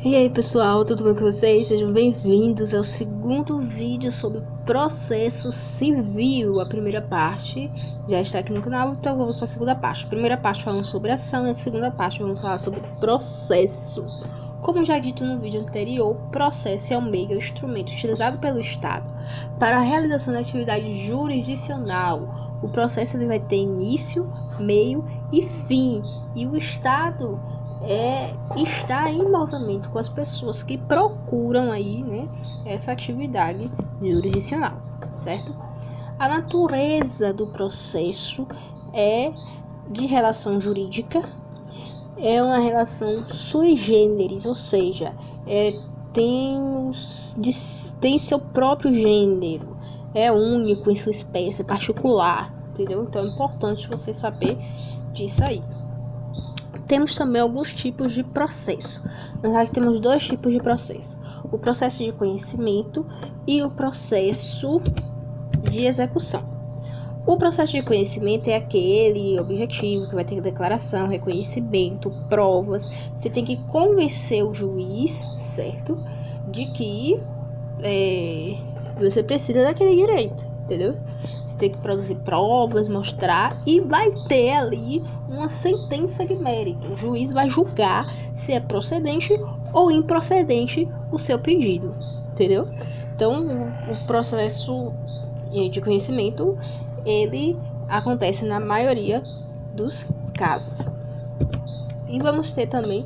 E aí pessoal, tudo bem com vocês? Sejam bem-vindos ao segundo vídeo sobre processo civil. A primeira parte já está aqui no canal, então vamos para a segunda parte. A primeira parte falando sobre ação e a segunda parte vamos falar sobre processo. Como já dito no vídeo anterior, processo é o meio, é o instrumento utilizado pelo Estado para a realização da atividade jurisdicional. O processo ele vai ter início, meio e fim, e o Estado está em movimento com as pessoas que procuram aí, né, essa atividade jurisdicional, certo? A natureza do processo é de relação jurídica, é uma relação sui generis, ou seja, tem seu próprio gênero, é único em sua espécie, particular, entendeu? Então é importante você saber disso aí. Temos também alguns tipos de processo. Na verdade, temos dois tipos de processo: o processo de conhecimento e o processo de execução. O processo de conhecimento é aquele objetivo que vai ter declaração, reconhecimento, provas. Você tem que convencer o juiz, certo? De que você precisa daquele direito, entendeu? Você tem que produzir provas, mostrar, e vai ter ali uma sentença de mérito. O juiz vai julgar se é procedente ou improcedente o seu pedido, entendeu? Então, o processo de conhecimento, ele acontece na maioria dos casos. E vamos ter também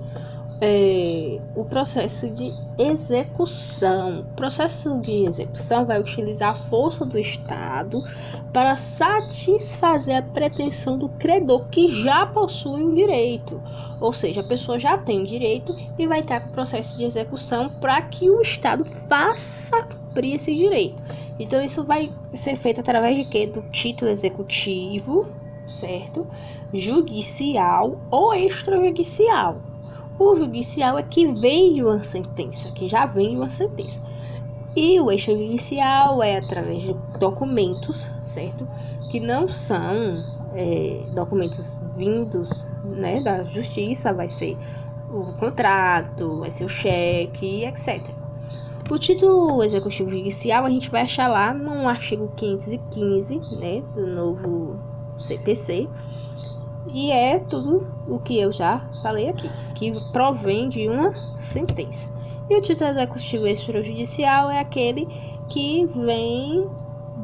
o processo de execução. O processo de execução vai utilizar a força do Estado para satisfazer a pretensão do credor que já possui um direito. Ou seja, a pessoa já tem o direito e vai estar com o processo de execução para que o Estado faça cumprir esse direito. Então, isso vai ser feito através de quê? Do título executivo, certo? Judicial ou extrajudicial. O judicial é que vem de uma sentença, que já vem de uma sentença. E o extrajudicial é através de documentos, certo? Que não são documentos vindos, né, da justiça, vai ser o contrato, vai ser o cheque, etc. O título executivo judicial a gente vai achar lá no artigo 515, né, do novo CPC. E é tudo o que eu já falei aqui, que provém de uma sentença. E o título executivo extrajudicial é aquele que vem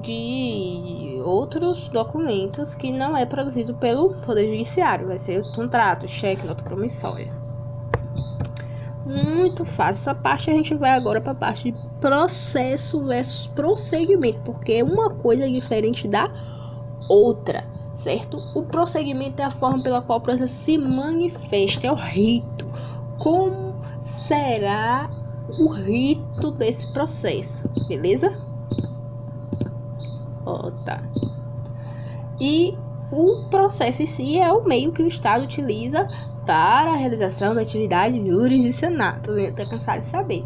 de outros documentos que não é produzido pelo Poder Judiciário. Vai ser o contrato, cheque, nota promissória. Muito fácil. Essa parte a gente vai agora para a parte de processo versus procedimento, porque uma coisa é diferente da outra, certo? O procedimento é a forma pela qual o processo se manifesta, é o rito. Como será o rito desse processo, beleza? Tá. E o processo em si é o meio que o Estado utiliza para a realização da atividade jurisdicional. Tô até cansado de saber.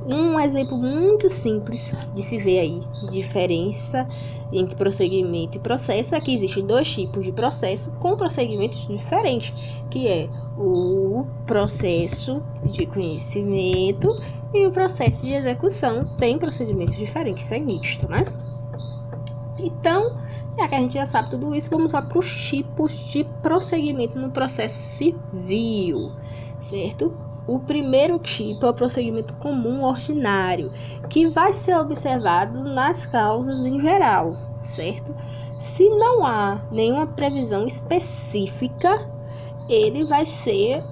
Um exemplo muito simples de se ver aí, diferença entre procedimento e processo, é que existem dois tipos de processo com procedimentos diferentes, que é o processo de conhecimento e o processo de execução. Tem procedimentos diferentes, isso é nítido, né? Então, já que a gente já sabe tudo isso, vamos lá para os tipos de procedimento no processo civil, certo? O primeiro tipo é o procedimento comum ordinário, que vai ser observado nas causas em geral, certo? Se não há nenhuma previsão específica, ele vai ser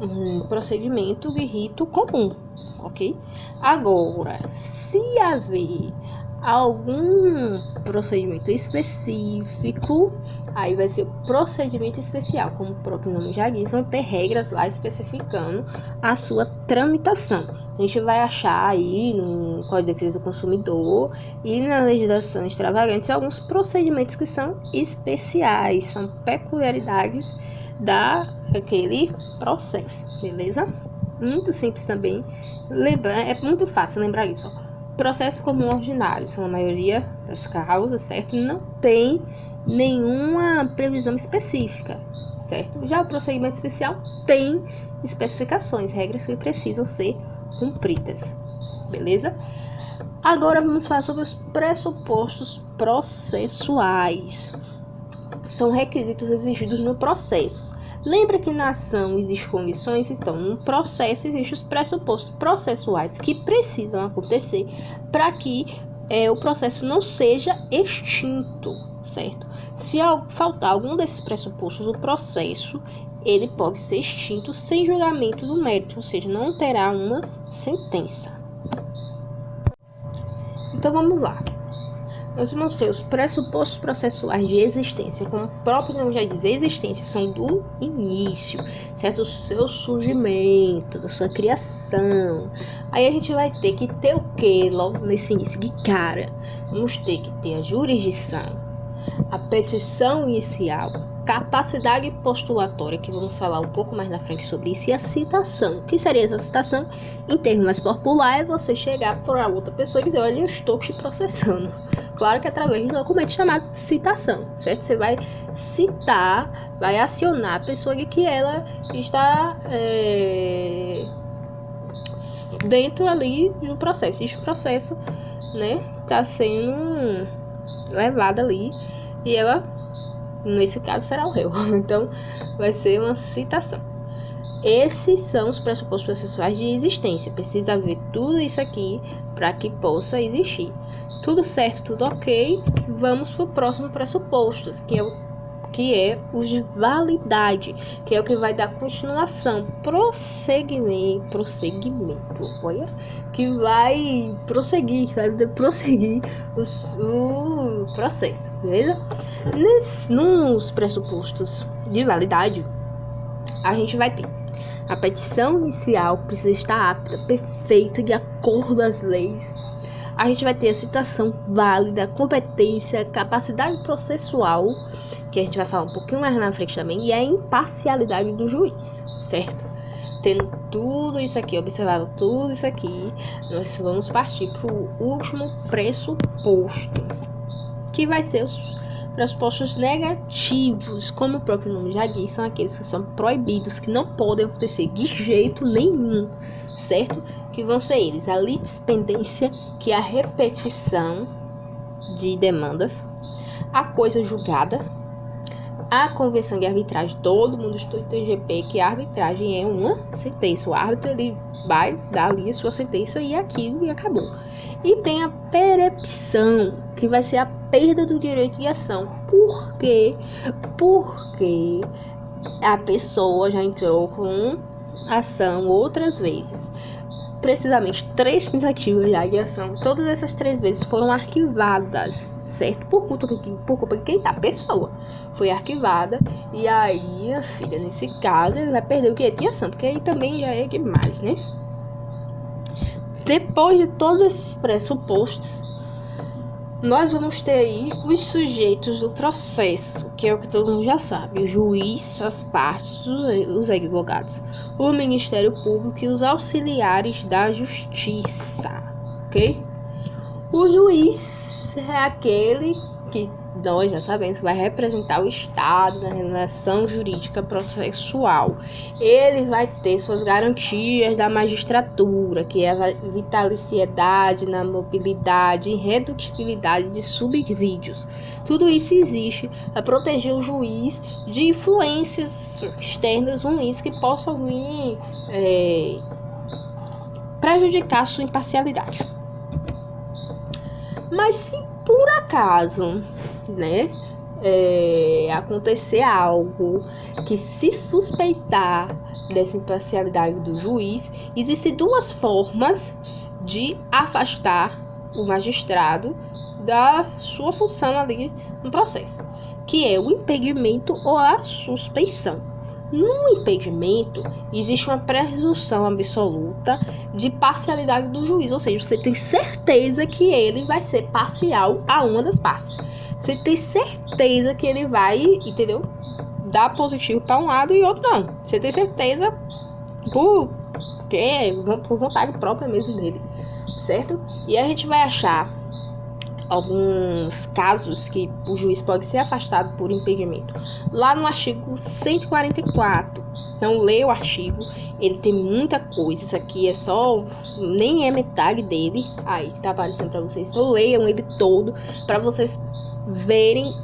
um procedimento de rito comum, ok? Agora, se haver algum procedimento específico, aí vai ser o procedimento especial, como o próprio nome já diz, vão ter regras lá especificando a sua tramitação. A gente vai achar aí no Código de Defesa do Consumidor e na legislação extravagante alguns procedimentos que são especiais, são peculiaridades daquele processo, beleza? Muito simples também, é muito fácil lembrar isso, ó. processo comum ordinário, são a maioria das causas, certo? Não tem nenhuma previsão específica, certo? Já o procedimento especial tem especificações, regras que precisam ser cumpridas, beleza? Agora vamos falar sobre os pressupostos processuais. São requisitos exigidos no processo. Lembra que na ação existem condições? Então, no processo existem os pressupostos processuais que precisam acontecer para que o processo não seja extinto, certo? Se faltar algum desses pressupostos, o processo ele pode ser extinto sem julgamento do mérito, ou seja, não terá uma sentença. Então, vamos lá. Nós vamos ter os pressupostos processuais de existência, como o próprio nome já diz, existência, são do início, certo? O seu surgimento, da sua criação. Aí a gente vai ter que ter o que logo nesse início de cara? Vamos ter que ter a jurisdição, a petição inicial, capacidade postulatória, que vamos falar um pouco mais na frente sobre isso, e a citação. O que seria essa citação? Em termos mais populares, é você chegar para outra pessoa e dizer, olha, eu estou te processando. Claro que através de um documento chamado citação, certo? Você vai citar, vai acionar a pessoa de que ela está dentro ali de um processo. Este processo, né, está sendo levado ali e ela, nesse caso, será o réu. Então, vai ser uma citação. Esses são os pressupostos processuais de existência. Precisa haver tudo isso aqui para que possa existir. Tudo certo, tudo ok. Vamos para o próximo pressuposto, que é o de validade, que é o que vai dar continuação, prosseguimento, olha, que vai prosseguir o processo, beleza? Nos pressupostos de validade, a gente vai ter a petição inicial, precisa estar apta, perfeita, de acordo com as leis. A gente vai ter a citação válida, competência, capacidade processual, que a gente vai falar um pouquinho mais na frente também, e a imparcialidade do juiz, certo? Tendo tudo isso aqui, observado tudo isso aqui, nós vamos partir para o último pressuposto, que vai ser os pressupostos negativos. Como o próprio nome já diz, são aqueles que são proibidos, que não podem acontecer de jeito nenhum, certo? Que vão ser eles: a litispendência, que é a repetição de demandas, a coisa julgada, a convenção de arbitragem. Todo mundo estuda TGP que a arbitragem é uma sentença. O árbitro ele vai dar ali a sua sentença e aquilo e acabou. E tem a perepção, que vai ser a perda do direito de ação. Por quê? Porque a pessoa já entrou com ação outras vezes. Precisamente 3 tentativas de ação. Todas essas 3 vezes foram arquivadas, certo? Por culpa de quem tá? A pessoa foi arquivada. E aí, a filha, nesse caso, ele vai perder o direito de ação, porque aí também já é demais, né? Depois de todos esses pressupostos, nós vamos ter aí os sujeitos do processo, que é o que todo mundo já sabe: o juiz, as partes, os advogados, o Ministério Público e os auxiliares da justiça, ok? O juiz é aquele que nós já sabemos que vai representar o Estado na relação jurídica processual. Ele vai ter suas garantias da magistratura, que é a vitaliciedade, na mobilidade, irredutibilidade de subsídios. Tudo isso existe para proteger o juiz de influências externas ruins que possam vir prejudicar sua imparcialidade. Mas se por acaso, né, acontecer algo que se suspeitar dessa imparcialidade do juiz, existem 2 formas de afastar o magistrado da sua função ali no processo, que é o impedimento ou a suspeição. No impedimento, existe uma presunção absoluta de parcialidade do juiz, ou seja, você tem certeza que ele vai ser parcial a uma das partes. Você tem certeza que ele vai, entendeu? Dar positivo para um lado e outro não. Você tem certeza por vontade própria mesmo dele. certo? E a gente vai achar alguns casos que o juiz pode ser afastado por impedimento lá no artigo 144. Então, leia o artigo, ele tem muita coisa. Isso aqui é só, nem é metade dele aí que tá aparecendo para vocês. Então, leiam ele todo para vocês verem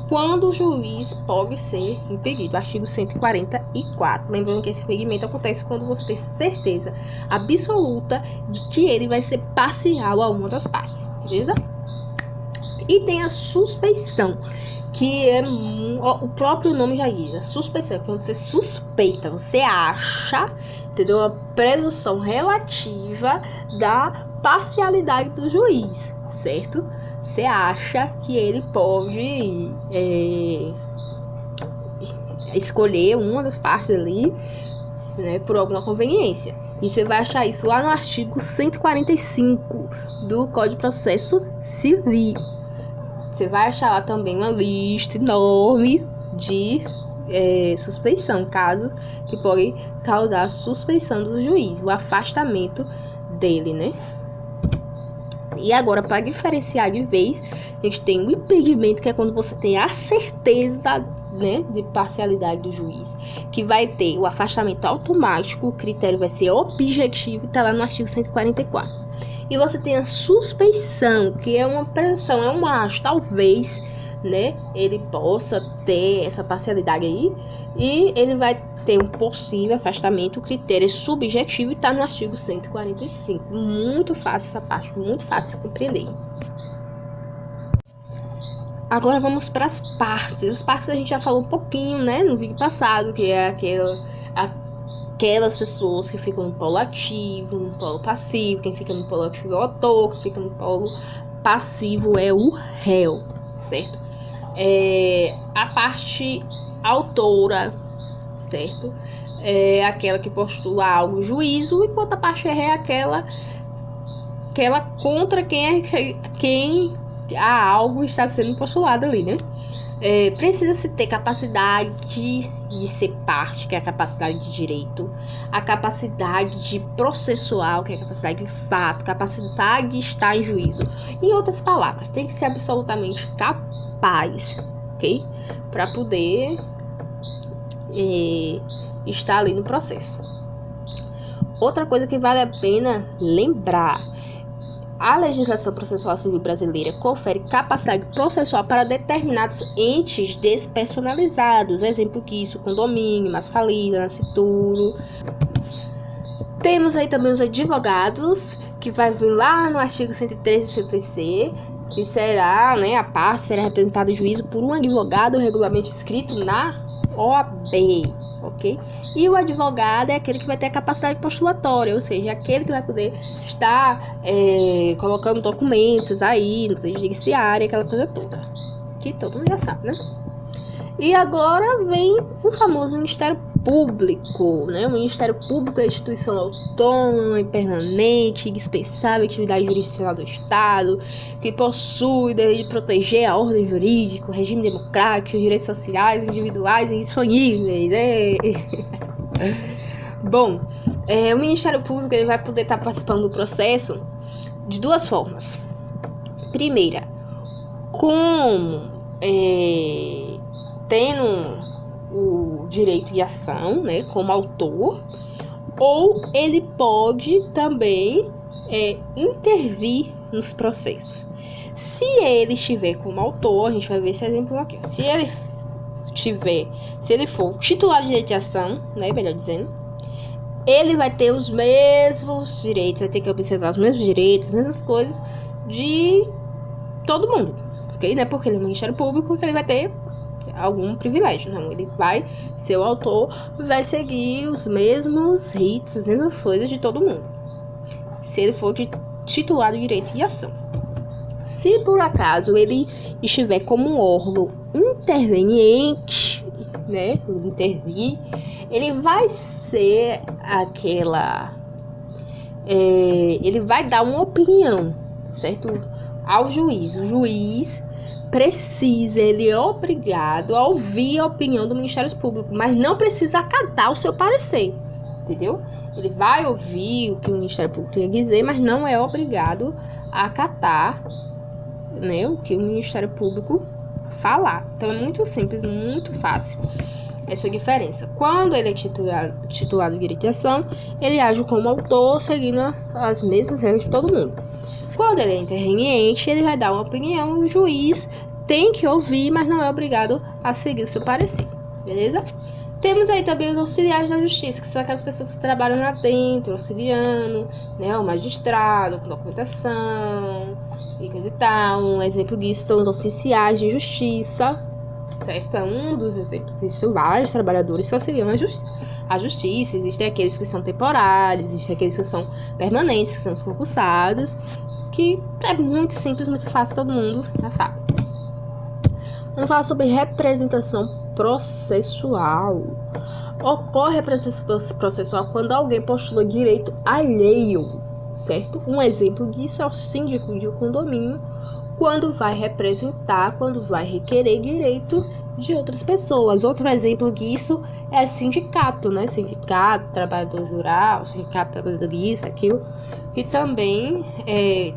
quando o juiz pode ser impedido. Artigo 144. Lembrando que esse impedimento acontece quando você tem certeza absoluta de que ele vai ser parcial a uma das partes, beleza? E tem a suspeição, que é o próprio nome já diz. A suspeição é quando você suspeita, você acha, entendeu? Uma presunção relativa da parcialidade do juiz, certo? Você acha que ele pode escolher uma das partes ali, né, por alguma conveniência. E você vai achar isso lá no artigo 145 do Código de Processo Civil. Você vai achar lá também uma lista enorme de suspeição, casos que podem causar a suspeição do juiz, o afastamento dele, né? E agora, para diferenciar de vez, a gente tem o impedimento, que é quando você tem a certeza, né, de parcialidade do juiz, que vai ter o afastamento automático, o critério vai ser objetivo, está lá no artigo 144. E você tem a suspeição, que é uma presunção, é um acho, talvez, né, ele possa ter essa parcialidade aí, e ele vai ter um possível afastamento, o critério é subjetivo e está no artigo 145. Muito fácil essa parte, muito fácil de compreender. Agora vamos para as partes. As partes a gente já falou um pouquinho, né, no vídeo passado, que é aquelas pessoas que ficam no polo ativo, no polo passivo. Quem fica no polo ativo é o autor, quem fica no polo passivo é o réu, certo? A parte autora, certo? É aquela que postula algo em juízo, enquanto a parte é aquela contra quem há algo está sendo postulado ali, né? Precisa-se ter capacidade de ser parte, que é a capacidade de direito, a capacidade de processual, que é a capacidade de fato, capacidade de estar em juízo. Em outras palavras, tem que ser absolutamente capaz, ok? Para poder estar ali no processo. Outra coisa que vale a pena lembrar: a legislação processual civil brasileira confere capacidade processual para determinados entes despersonalizados. Exemplo disso, condomínio, mas-falida, nascituro. Temos aí também os advogados, que vai vir lá no artigo 113 do CPC, que será, né, a parte será representada em juízo por um advogado regularmente inscrito na OAB, ok? E o advogado é aquele que vai ter a capacidade postulatória, ou seja, aquele que vai poder estar colocando documentos aí no judiciário, aquela coisa toda, que todo mundo já sabe, né? E agora vem o famoso Ministério Público, né? O Ministério Público é a instituição autônoma e permanente, indispensável atividade jurisdicional do Estado, que possui o dever de proteger a ordem jurídica, o regime democrático, os direitos sociais, individuais e indisponíveis. Bom, o Ministério Público ele vai poder estar participando do processo de duas formas. Primeira, como tendo o direito de ação, né, como autor, ou ele pode também intervir nos processos. Se ele estiver como autor, a gente vai ver esse exemplo aqui. Se ele for titular de direito de ação, né, melhor dizendo, ele vai ter os mesmos direitos, vai ter que observar os mesmos direitos, as mesmas coisas de todo mundo, ok? Não é porque ele é Ministério Público que ele vai ter algum privilégio, não, ele vai ser o autor, vai seguir os mesmos ritos, as mesmas coisas de todo mundo, se ele for titular do direito de ação. Se por acaso ele estiver como um órgão interveniente, né, intervir, ele vai ser ele vai dar uma opinião, certo, ao juiz. O juiz precisa, ele é obrigado a ouvir a opinião do Ministério Público, mas não precisa acatar o seu parecer, entendeu? Ele vai ouvir o que o Ministério Público tem a dizer, mas não é obrigado a acatar, né, o que o Ministério Público falar. Então é muito simples, muito fácil essa diferença. Quando ele é titulado de direito de ação, ele age como autor, seguindo as mesmas regras de todo mundo. Quando ele é interveniente, ele vai dar uma opinião e o juiz tem que ouvir, mas não é obrigado a seguir o seu parecer, beleza? Temos aí também os auxiliares da justiça, que são aquelas pessoas que trabalham lá dentro, auxiliando, né, o magistrado, com documentação e coisa e tal. Um exemplo disso são os oficiais de justiça, certo? É um dos exemplos. Existem vários trabalhadores que auxiliam a justiça. Existem aqueles que são temporários, existem aqueles que são permanentes, que são os concursados, que é muito simples, muito fácil, todo mundo já sabe. Vamos falar sobre representação processual. Ocorre a representação processual quando alguém postula direito alheio, certo? Um exemplo disso é o síndico de um condomínio, quando vai representar, quando vai requerer direito de outras pessoas. Outro exemplo disso é sindicato, né? Sindicato, trabalhador rural, sindicato, trabalhador isso, aquilo, que também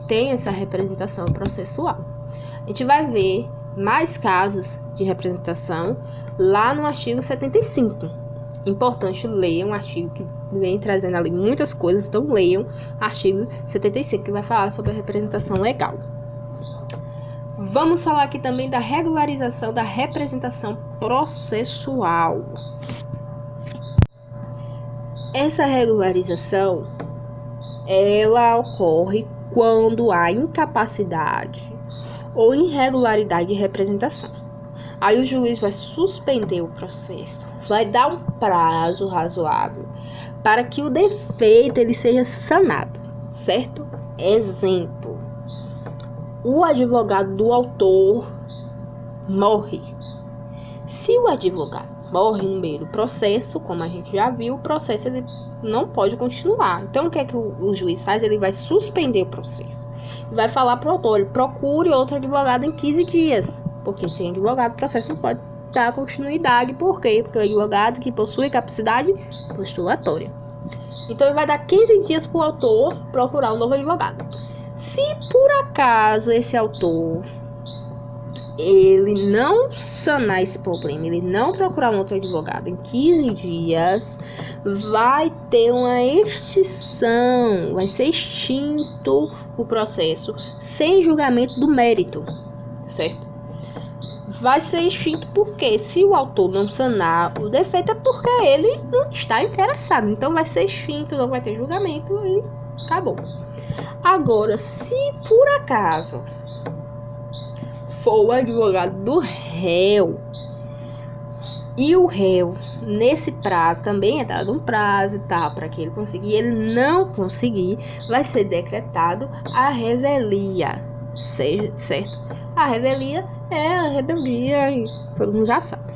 tem essa representação processual. A gente vai ver mais casos de representação lá no artigo 75. Importante ler um artigo que vem trazendo ali muitas coisas, então leiam artigo 75, que vai falar sobre a representação legal. Vamos falar aqui também da regularização da representação processual. Essa regularização, ela ocorre quando há incapacidade ou irregularidade de representação. Aí o juiz vai suspender o processo, vai dar um prazo razoável para que o defeito ele seja sanado, certo? Exemplo: o advogado do autor morre. Se o advogado morre no meio do processo, como a gente já viu, o processo ele não pode continuar. Então, o que é que o juiz faz? Ele vai suspender o processo. Vai falar para o autor, ele procure outro advogado em 15 dias. Porque sem advogado, o processo não pode dar continuidade. Por quê? Porque o advogado que possui capacidade postulatória. Então, ele vai dar 15 dias para o autor procurar um novo advogado. Se por acaso esse autor ele não sanar esse problema, ele não procurar um outro advogado em 15 dias, vai ter uma extinção, vai ser extinto o processo sem julgamento do mérito, certo? Vai ser extinto porque se o autor não sanar o defeito é porque ele não está interessado. Então vai ser extinto, não vai ter julgamento e acabou. Agora, se por acaso for o advogado do réu e o réu, nesse prazo, também é dado um prazo e tal, para que ele conseguir, ele não conseguir, vai ser decretado a revelia, certo? A revelia é a rebeldia e todo mundo já sabe.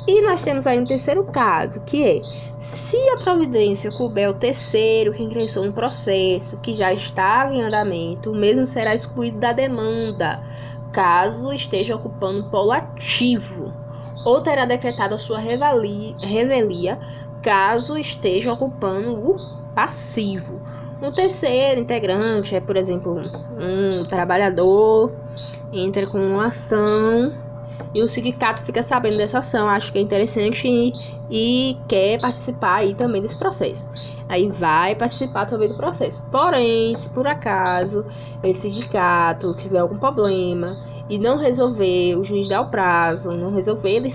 E nós temos aí um terceiro caso, que é: se a providência couber o terceiro que ingressou no processo que já estava em andamento, o mesmo será excluído da demanda, caso esteja ocupando o polo ativo, ou terá decretado a sua revelia, caso esteja ocupando o passivo. Um terceiro integrante é, por exemplo, um trabalhador, entra com uma ação e o sindicato fica sabendo dessa ação, acha que é interessante e quer participar aí também desse processo. Aí vai participar também do processo. Porém, se por acaso esse sindicato tiver algum problema e não resolver, o juiz dá o prazo, não resolver, ele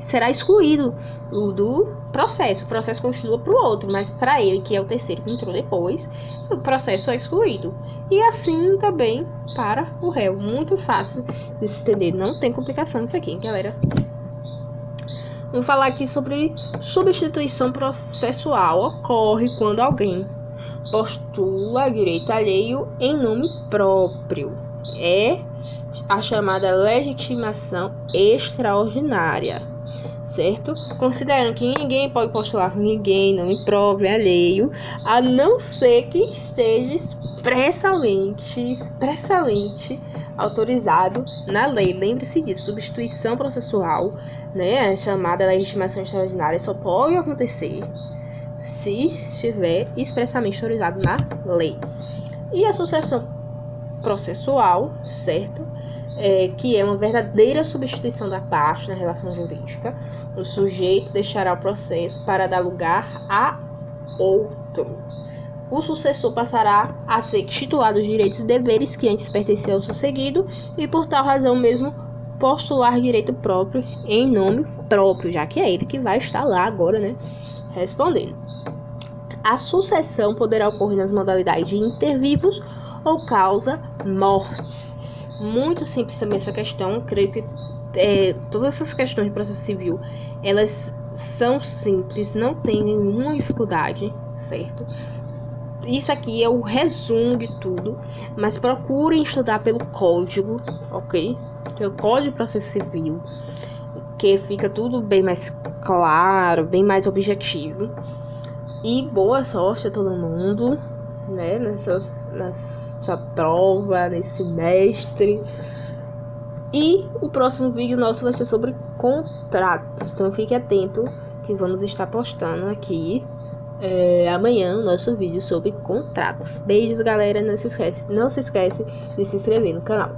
será excluído do processo. O processo continua para o outro, mas para ele, que é o terceiro que entrou depois, o processo é excluído. E assim também para o réu. Muito fácil de se entender, não tem complicação isso aqui, galera. Vamos falar aqui sobre substituição processual. Ocorre quando alguém postula direito alheio em nome próprio. É a chamada legitimação extraordinária, certo? Considerando que ninguém pode postular ninguém em nome próprio, alheio, a não ser que esteja expressamente autorizado na lei. Lembre-se disso, substituição processual, né, a chamada legitimação extraordinária, só pode acontecer se estiver expressamente autorizado na lei. E a sucessão processual, certo? Que é uma verdadeira substituição da parte na relação jurídica. O sujeito deixará o processo para dar lugar a outro. O sucessor passará a ser titulado dos direitos e deveres que antes pertenciam ao sucedido e, por tal razão mesmo, postular direito próprio em nome próprio, já que é ele que vai estar lá agora, né, respondendo. A sucessão poderá ocorrer nas modalidades de intervivos ou causa mortis. Muito simples também essa questão. Creio que todas essas questões de processo civil, elas são simples, não tem nenhuma dificuldade, certo? Isso aqui é o resumo de tudo, mas procurem estudar pelo código, ok? Pelo Código de Processo Civil, que fica tudo bem mais claro, bem mais objetivo. E boa sorte a todo mundo, né, nessa prova, nesse semestre. E o próximo vídeo nosso vai ser sobre contratos, então fique atento que vamos estar postando aqui amanhã o nosso vídeo sobre contratos. Beijos, galera, não se esquece de se inscrever no canal.